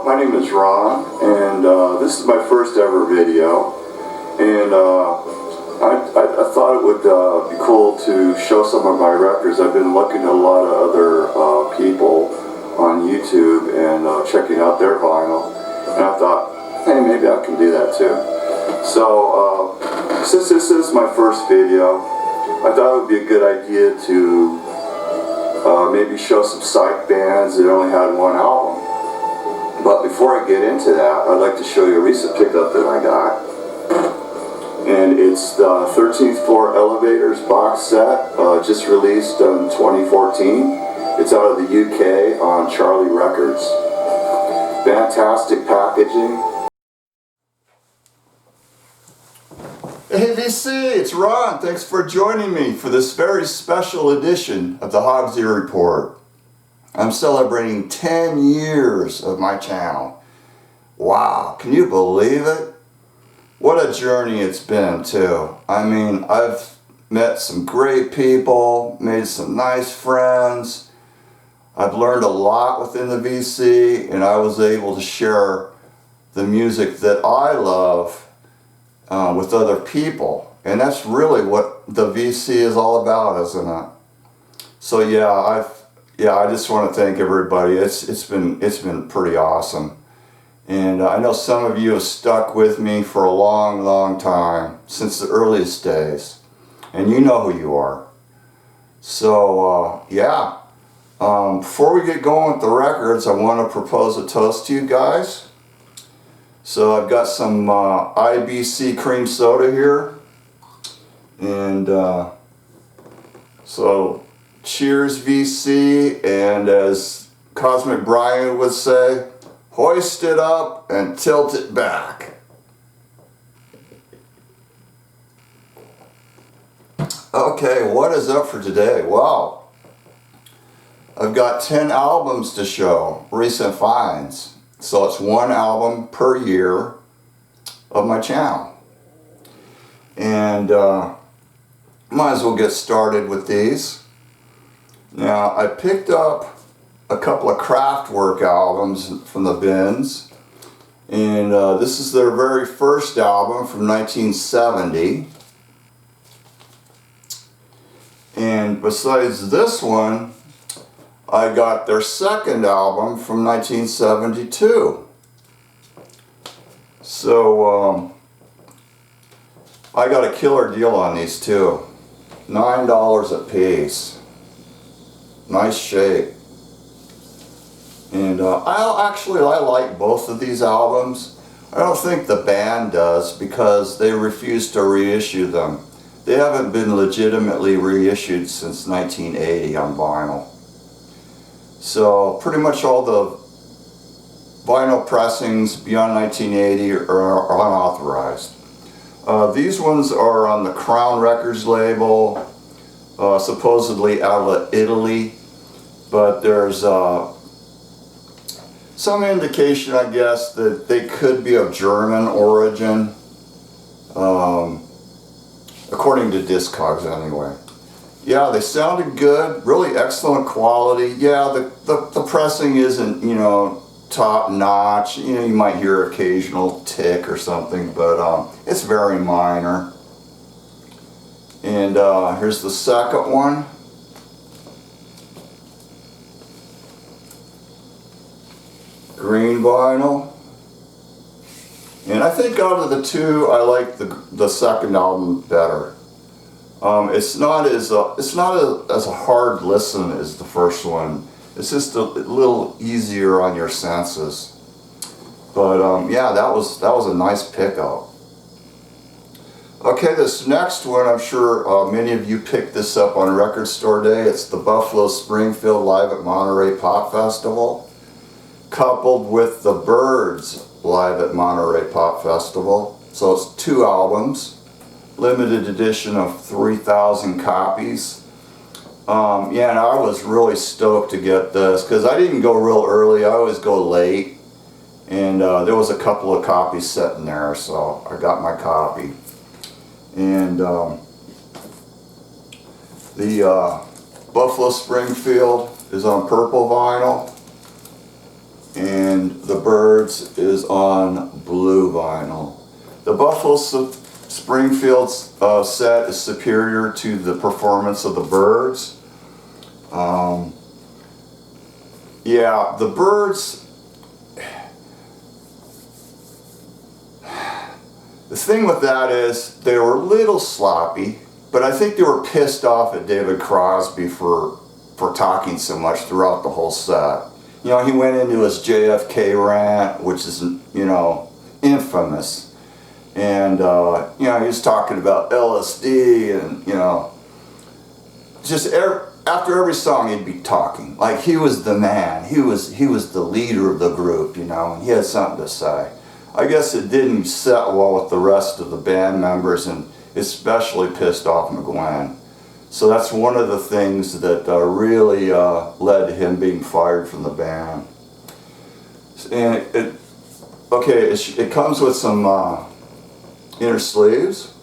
my name is Ron, and this is my first ever video, and I thought it would be cool to show some of my records. I've been looking at a lot of other people on YouTube and checking out their vinyl, and I thought, hey, maybe I can do that too. So since this is my first video, I thought it would be a good idea to maybe show some psych bands that only had one album. But before I get into that, I'd like to show you a recent pickup that I got. And it's the 13th Floor Elevators box set, just released in 2014. It's out of the UK on Charlie Records. Fantastic packaging. Hey VC, it's Ron. Thanks for joining me for this very special edition of the Hogs Report. I'm celebrating 10 years of my channel. Wow, can you believe it? What a journey it's been too. I mean, I've met some great people, made some nice friends. I've learned a lot within the VC, and I was able to share the music that I love with other people. And that's really what the VC is all about, isn't it? So yeah, I just want to thank everybody. It's been pretty awesome. And I know some of you have stuck with me for a long time, since the earliest days. And you know who you are. So yeah, before we get going with the records, I want to propose a toast to you guys. So I've got some IBC cream soda here. And so cheers VC, and as Cosmic Brian would say, hoist it up and tilt it back. Okay, what is up for today? Well, I've got 10 albums to show, recent finds. So it's one album per year of my channel. And might as well get started with these. Now, I picked up a couple of Kraftwerk albums from the bins, and this is their very first album from 1970. And besides this one, I got their second album from 1972. So I got a killer deal on these two. $9 a piece. Nice shape. And I like both of these albums. I don't think the band does, because they refuse to reissue them. They haven't been legitimately reissued since 1980 on vinyl. So pretty much all the vinyl pressings beyond 1980 are unauthorized. These ones are on the Crown Records label, supposedly out of Italy, but there's some indication, I guess, that they could be of German origin, according to Discogs anyway. Yeah, they sounded good, really excellent quality. Yeah, the pressing isn't, you know, top notch. You know, you might hear occasional tick or something, but it's very minor. And here's the second one. Green vinyl. And I think out of the two, I like the second album better. It's not as a hard listen as the first one. It's just a little easier on your senses. But yeah, that was a nice pickup. Okay, this next one, I'm sure many of you picked this up on Record Store Day. It's the Buffalo Springfield Live at Monterey Pop Festival, coupled with the Byrds Live at Monterey Pop Festival. So it's two albums, limited edition of 3,000 copies. Yeah, and I was really stoked to get this, because I didn't go real early, I always go late. And there was a couple of copies sitting there, so I got my copy. And the Buffalo Springfield is on purple vinyl. And and the Birds is on blue vinyl. The Buffalo Springfield set is superior to the performance of the Birds. Yeah, the Birds, the thing with that is they were a little sloppy, but I think they were pissed off at David Crosby for talking so much throughout the whole set. You know, he went into his JFK rant, which is, you know, infamous. And, you know, he was talking about LSD and, you know, just after every song he'd be talking. Like he was the man. He was the leader of the group, you know, and he had something to say. I guess it didn't set well with the rest of the band members, and especially pissed off McGuinn. So that's one of the things that really led to him being fired from the band. And it comes with some inner sleeves.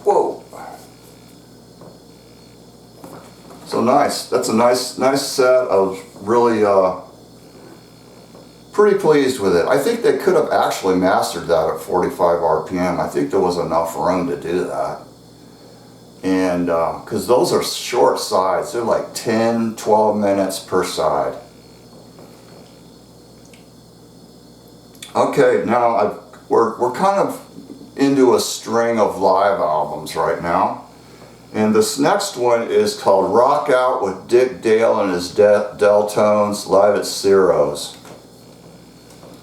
Whoa. So nice. That's a nice set. I was really pretty pleased with it. I think they could have actually mastered that at 45 RPM. I think there was enough room to do that. And because those are short sides, they're like 10, 12 minutes per side. Okay, now we're kind of into a string of live albums right now. And this next one is called Rock Out with Dick Dale and his Deltones live at Ciro's.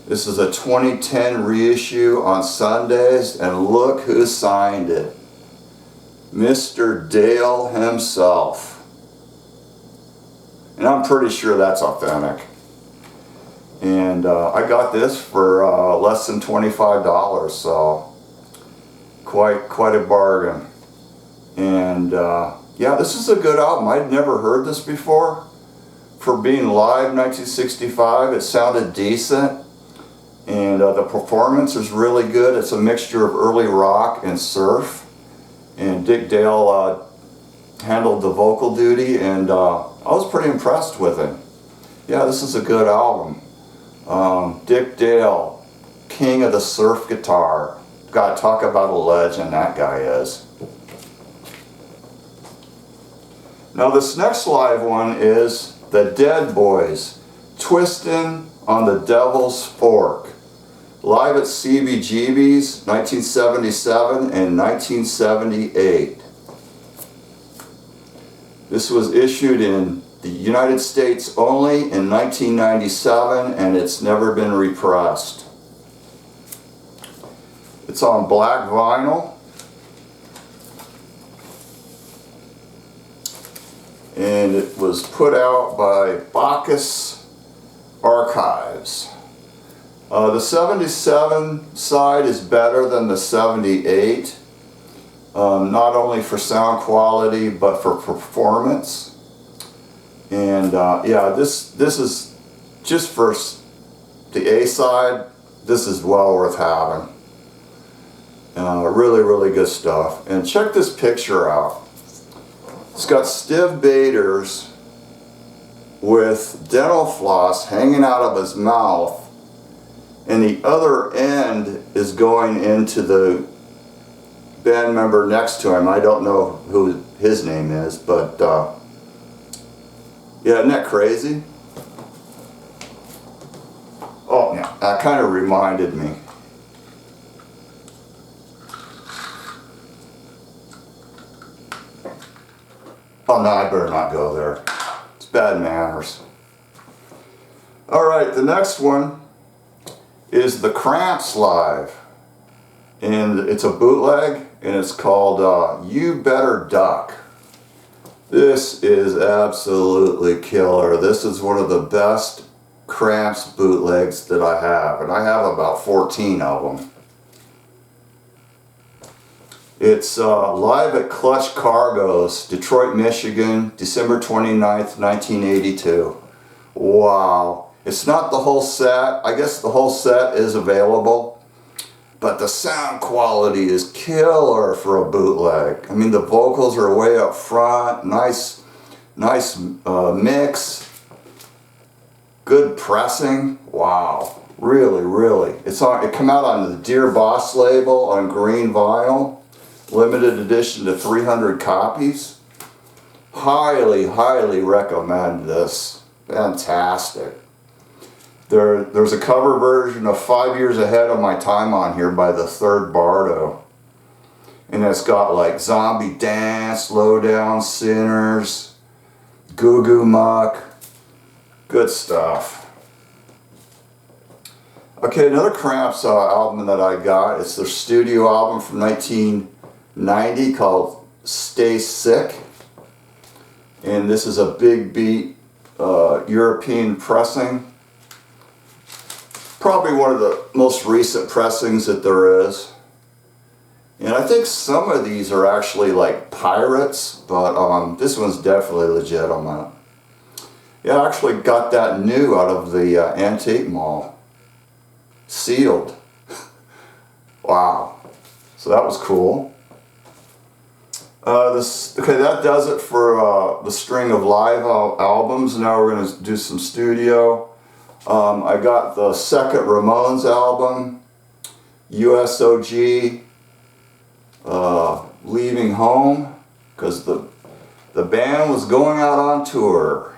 This is a 2010 reissue on Sundays, and look who signed it. Mr. Dale himself. And I'm pretty sure that's authentic. And I got this for less than $25, so quite a bargain. And yeah, this is a good album. I'd never heard this before. For being live 1965, it sounded decent. And the performance is really good. It's a mixture of early rock and surf. And Dick Dale handled the vocal duty, and I was pretty impressed with it. Yeah, this is a good album. Dick Dale, king of the surf guitar. God, talk about a legend that guy is. Now this next live one is the Dead Boys, Twistin' on the Devil's Fork. Live at CBGB's 1977 and 1978. This was issued in the United States only in 1997, and it's never been repressed. It's on black vinyl. And it was put out by Bacchus Archives. The 77 side is better than the 78, not only for sound quality but for performance. And yeah, this is just for the A side. This is well worth having. Really good stuff. And check this picture out. It's got Stiv Bators with dental floss hanging out of his mouth, and the other end is going into the band member next to him. I don't know who his name is, but yeah, isn't that crazy? Oh, yeah, that kind of reminded me. Oh no, I better not go there. It's bad manners. Alright, the next one is the Cramps live. And it's a bootleg, and it's called You Better Duck. This is absolutely killer. This is one of the best Cramps bootlegs that I have. And I have about 14 of them. It's live at Clutch Cargo's, Detroit, Michigan, December 29th, 1982. Wow. It's not the whole set. I guess the whole set is available. but the sound quality is killer for a bootleg. I mean, the vocals are way up front, nice mix, good pressing. Wow, really. It came out on the Dear Boss label on green vinyl, limited edition to 300 copies. Highly recommend this. Fantastic. There's a cover version of 5 Years Ahead of My Time on here by the Third Bardo. And it's got like Zombie Dance, Lowdown Sinners, Goo Goo Muck. Good stuff. Okay, another Cramps album that I got. It's their studio album from 1990 called Stay Sick. And this is a big beat European pressing. Probably one of the most recent pressings that there is. And I think some of these are actually like pirates, but this one's definitely legitimate. Yeah, I actually got that new out of the antique mall. Sealed. Wow. So that was cool. Okay, that does it for the string of live albums. Now we're going to do some studio. I got the second Ramones album, USOG, Leaving Home, because the band was going out on tour.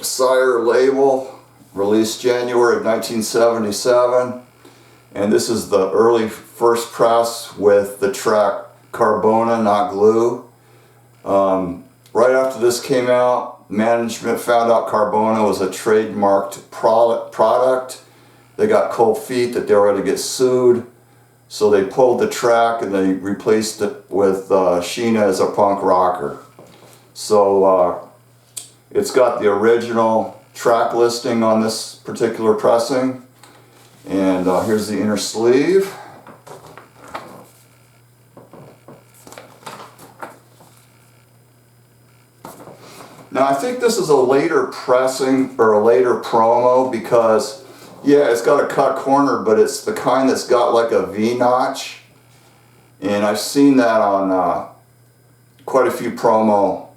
Sire label, released January of 1977, and this is the early first press with the track Carbona Not Glue. Right after this came out, management found out Carbona was a trademarked product. They got cold feet that they were going to get sued, so they pulled the track and they replaced it with Sheena as a punk rocker. So it's got the original track listing on this particular pressing, and here's the inner sleeve. Now I think this is a later pressing or a later promo because, yeah, it's got a cut corner, but it's the kind that's got like a V-notch. And I've seen that on quite a few promo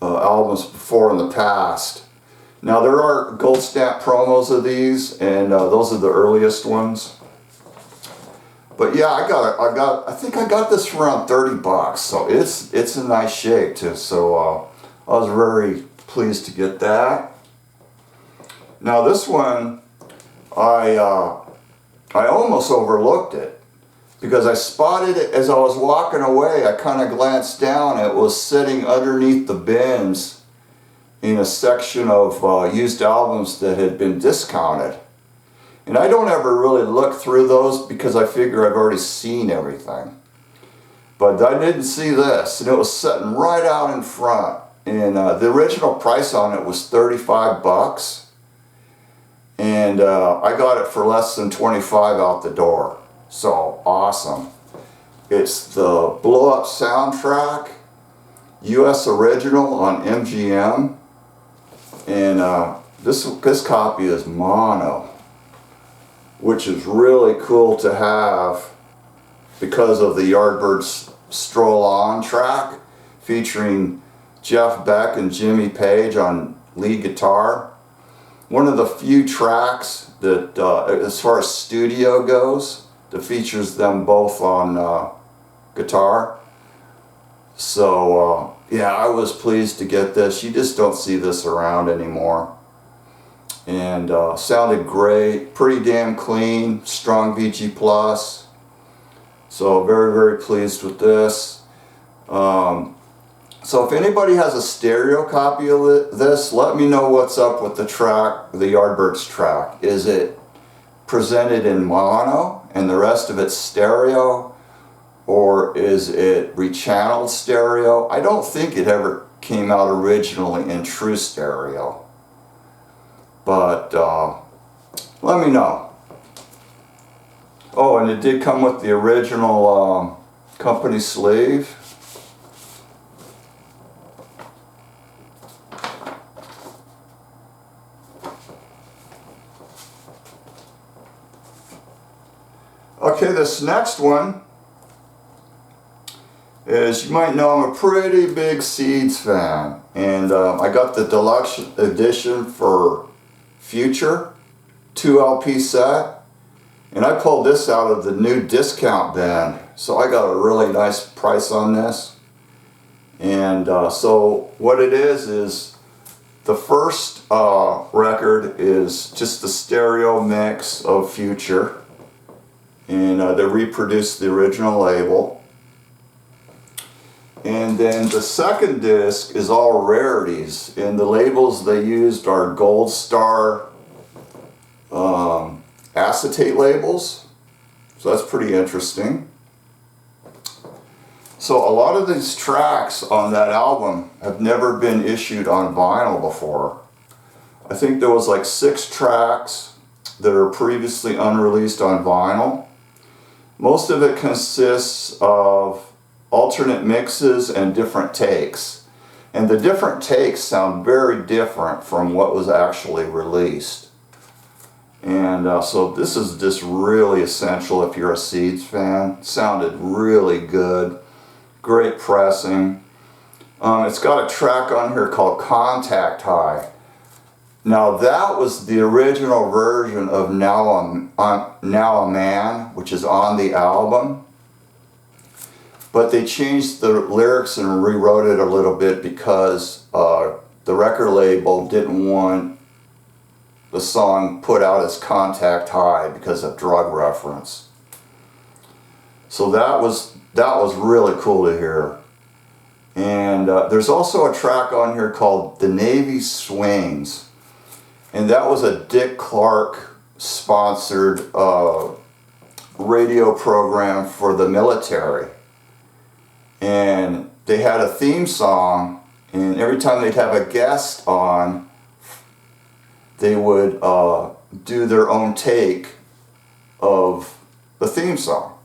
albums before in the past. Now there are gold stamp promos of these, and those are the earliest ones. But yeah, I think I got this for around 30 bucks, so it's in nice shape too. So I was very pleased to get that. Now this one, I almost overlooked it because I spotted it as I was walking away. I kind of glanced down. It was sitting underneath the bins in a section of used albums that had been discounted. And I don't ever really look through those because I figure I've already seen everything. But I didn't see this, and it was sitting right out in front. And the original price on it was 35 bucks. And I got it for less than 25 out the door. So awesome. It's the Blow Up soundtrack, US original on MGM. And this copy is mono, which is really cool to have because of the Yardbirds Stroll On track featuring Jeff Beck and Jimmy Page on lead guitar. One of the few tracks that, as far as studio goes, that features them both on guitar. So yeah, I was pleased to get this. You just don't see this around anymore. And sounded great, pretty damn clean, strong VG plus. So very pleased with this. So if anybody has a stereo copy of this, let me know what's up with the track, the Yardbirds track. Is it presented in mono and the rest of it's stereo, or is it rechanneled stereo? I don't think it ever came out originally in true stereo, but let me know. Oh, and it did come with the original company sleeve. Okay, this next one is, you might know I'm a pretty big Seeds fan, and I got the deluxe edition for Future 2 LP set, and I pulled this out of the new discount bin, so I got a really nice price on this. And so what it is the first record is just the stereo mix of Future, and they reproduced the original label. And then the second disc is all rarities, and the labels they used are Gold Star acetate labels, so that's pretty interesting. So a lot of these tracks on that album have never been issued on vinyl before. I think there was like 6 tracks that are previously unreleased on vinyl. Most of it consists of alternate mixes and different takes. And the different takes sound very different from what was actually released. And so this is just really essential if you're a Seeds fan. It sounded really good. Great pressing. It's got a track on here called Contact High. Now that was the original version of Now a Man, which is on the album. But they changed the lyrics and rewrote it a little bit because the record label didn't want the song put out as Contact High because of drug reference. So that was really cool to hear. And there's also a track on here called The Navy Swings. And that was a Dick Clark sponsored radio program for the military. And they had a theme song, and every time they'd have a guest on, they would do their own take of the theme song.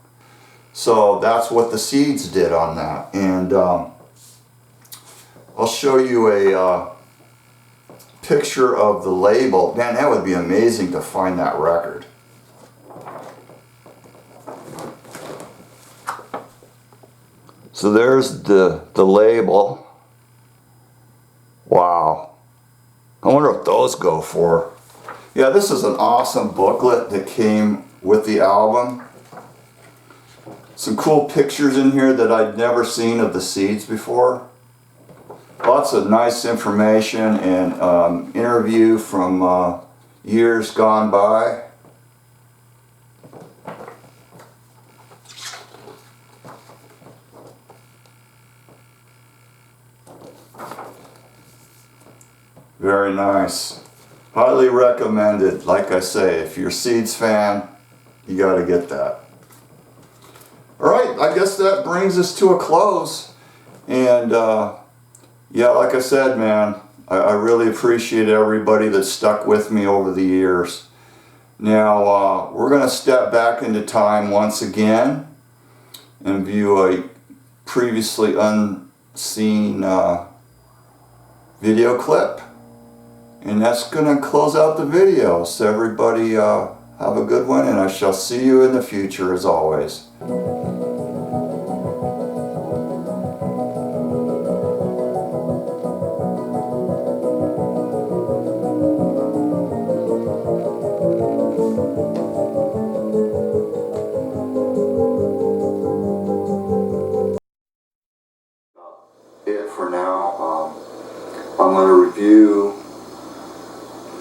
So that's what the Seeds did on that. And I'll show you a picture of the label. Man, that would be amazing to find that record. So there's the label. Wow. I wonder what those go for. Yeah, this is an awesome booklet that came with the album. Some cool pictures in here that I'd never seen of the Seeds before. Lots of nice information and interview from years gone by. Very nice. Highly recommended. Like I say, if you're a Seeds fan, you got to get that. Alright, I guess that brings us to a close. And yeah, like I said, man, I really appreciate everybody that stuck with me over the years. Now, we're going to step back into time once again and view a previously unseen video clip. And that's going to close out the video. So everybody have a good one, and I shall see you in the future as always. For now, I'm going to review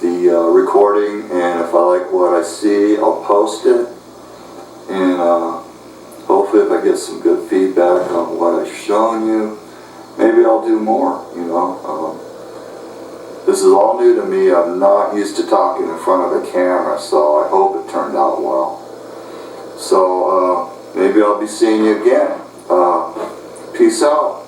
the recording, and if I like what I see, I'll post it, and hopefully if I get some good feedback on what I've shown you, maybe I'll do more, you know. This is all new to me. I'm not used to talking in front of a camera, so I hope it turned out well. So maybe I'll be seeing you again. Peace out.